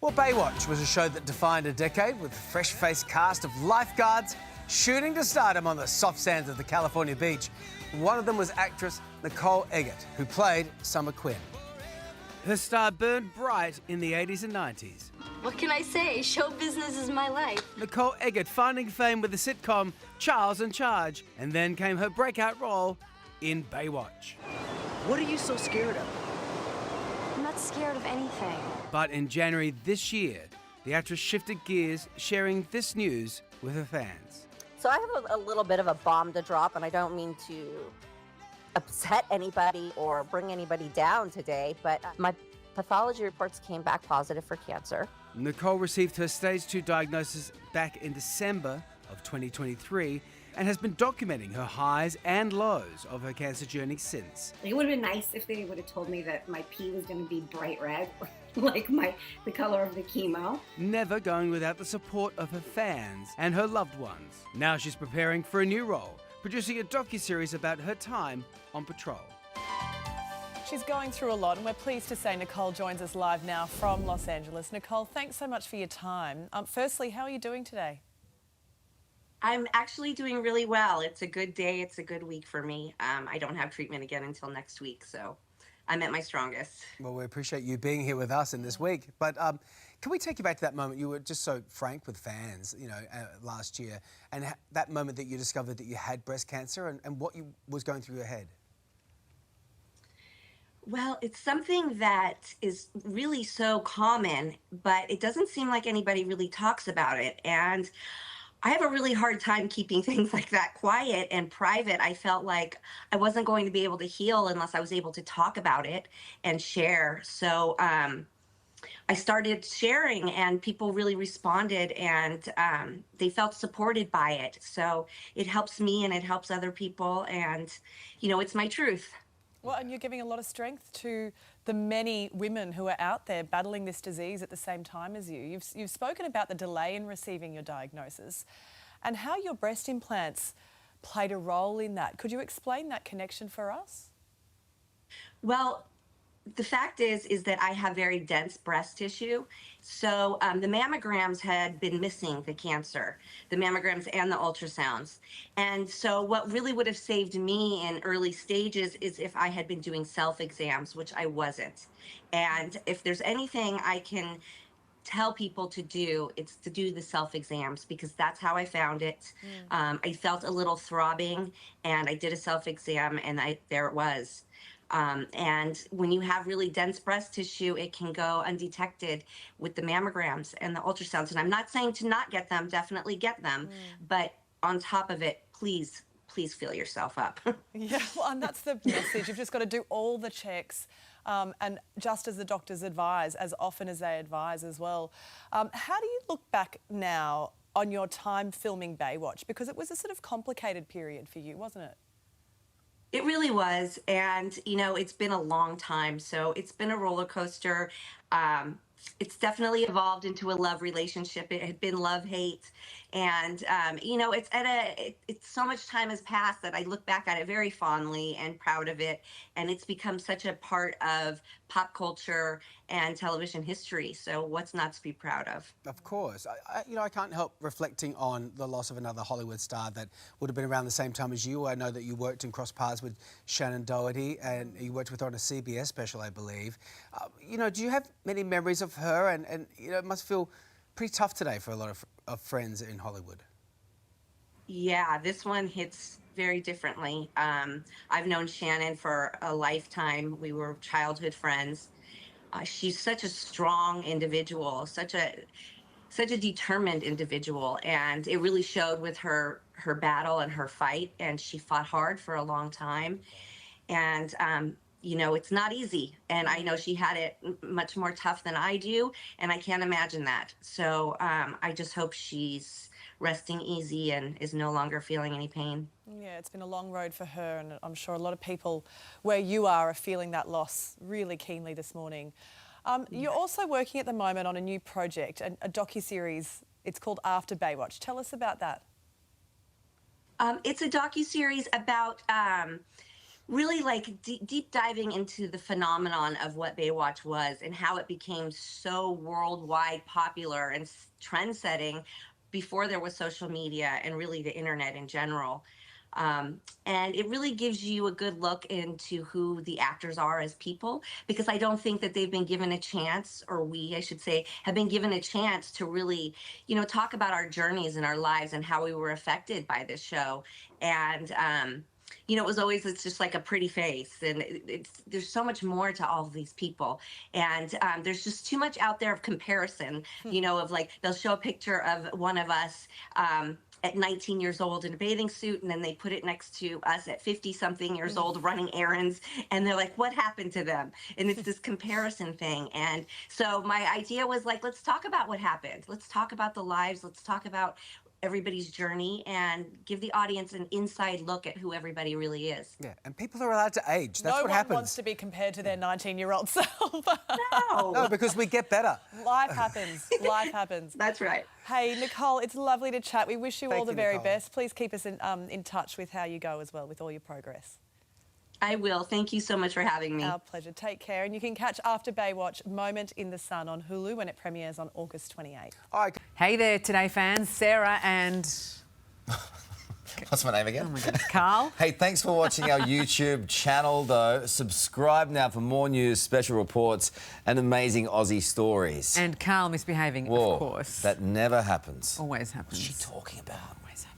Well, Baywatch was a show that defined a decade with a fresh-faced cast of lifeguards shooting to stardom on the soft sands of the California beach. One of them was actress Nicole Eggert, who played Summer Quinn. Her star burned bright in the 80s and 90s. What can I say? Show business is my life. Nicole Eggert finding fame with the sitcom Charles in Charge, and then came her breakout role in Baywatch. What are you so scared of? I'm not scared of anything. But in January this year, the actress shifted gears, sharing this news with her fans. So I have a little bit of a bomb to drop, and I don't mean to upset anybody or bring anybody down today, but my pathology reports came back positive for cancer. Nicole received her stage 2 diagnosis back in December of 2023 and has been documenting her highs and lows of her cancer journey since. It would have been nice if they would have told me that my pee was going to be bright red, like the color of the chemo. Never going without the support of her fans and her loved ones. Now she's preparing for a new role, producing a docuseries about her time on patrol. She's going through a lot, and we're pleased to say Nicole joins us live now from Los Angeles. Nicole, thanks so much for your time. Firstly, how are you doing today? I'm actually doing really well. It's a good day. It's a good week for me. I don't have treatment again until next week, so I'm at my strongest. Well, we appreciate you being here with us in this week. But can we take you back to that moment? You were just so frank with fans, last year, and that moment that you discovered that you had breast cancer and what was going through your head. Well, it's something that is really so common, but it doesn't seem like anybody really talks about it. And I have a really hard time keeping things like that quiet and private. I felt like I wasn't going to be able to heal unless I was able to talk about it and share. So I started sharing, and people really responded, and they felt supported by it. So it helps me and it helps other people, and it's my truth. Well, and you're giving a lot of strength to the many women who are out there battling this disease at the same time as you. You've spoken about the delay in receiving your diagnosis and how your breast implants played a role in that. Could you explain that connection for us? Well, the fact is that I have very dense breast tissue. So the mammograms had been missing the cancer, the mammograms and the ultrasounds. And so what really would have saved me in early stages is if I had been doing self-exams, which I wasn't. And if there's anything I can tell people to do, it's to do the self-exams, because that's how I found it. I felt a little throbbing, and I did a self-exam, and there it was. And when you have really dense breast tissue, it can go undetected with the mammograms and the ultrasounds. And I'm not saying to not get them, definitely get them. But on top of it, please fill yourself up. Yeah, well, and that's the message. You've just got to do all the checks. And just as the doctors advise, as often as they advise as well. How do you look back now on your time filming Baywatch? Because it was a sort of complicated period for you, wasn't it? It really was. And, it's been a long time. So it's been a roller coaster. It's definitely evolved into a love relationship. It had been love-hate. And, it's so much time has passed that I look back at it very fondly and proud of it. And it's become such a part of pop culture and television history. So what's not to be proud of? Of course. I can't help reflecting on the loss of another Hollywood star that would have been around the same time as you. I know that you worked and crossed paths with Shannen Doherty, and you worked with her on a CBS special, I believe. Do you have many memories of her? And it must feel pretty tough today for a lot of friends in Hollywood. Yeah, this one hits very differently. I've known Shannen for a lifetime. We were childhood friends. She's such a strong individual, such a determined individual, and it really showed with her battle and her fight. And she fought hard for a long time, and it's not easy. And I know she had it much more tough than I do, and I can't imagine that. So I just hope she's resting easy and is no longer feeling any pain. Yeah, it's been a long road for her, and I'm sure a lot of people where you are feeling that loss really keenly this morning. You're also working at the moment on a new project, a docuseries. It's called After Baywatch. Tell us about that. It's a docuseries about really like deep diving into the phenomenon of what Baywatch was and how it became so worldwide popular and trend setting before there was social media and really the internet in general. And it really gives you a good look into who the actors are as people, because I don't think that they've been given a chance, or we, I should say, have been given a chance to really, talk about our journeys and our lives and how we were affected by this show. And, it was always, it's just like a pretty face, and there's so much more to all of these people, and there's just too much out there of comparison, of like they'll show a picture of one of us at 19 years old in a bathing suit, and then they put it next to us at 50 something years old running errands, and they're like, what happened to them? And it's this comparison thing. And so my idea was like, let's talk about what happened, let's talk about the lives, let's talk about everybody's journey, and give the audience an inside look at who everybody really is. Yeah, and people are allowed to age. That's no what one happens. wants to be compared to their 19-year-old self. No, because we get better. Life happens. Life happens. That's right. Hey, Nicole, it's lovely to chat. We wish you all Thank the you, very Nicole. best. Please keep us in touch with how you go as well, with all your progress. I will. Thank you so much for having me. Our pleasure. Take care. And you can catch After Baywatch Moment in the Sun on Hulu when it premieres on August 28th. All right. Hey there, Today fans. Sarah and... What's my name again? Oh my goodness, Carl. Hey, thanks for watching our YouTube channel, though. Subscribe now for more news, special reports, and amazing Aussie stories. And Carl misbehaving, Whoa, of course. that never happens. Always happens. What's she talking about? Always happens.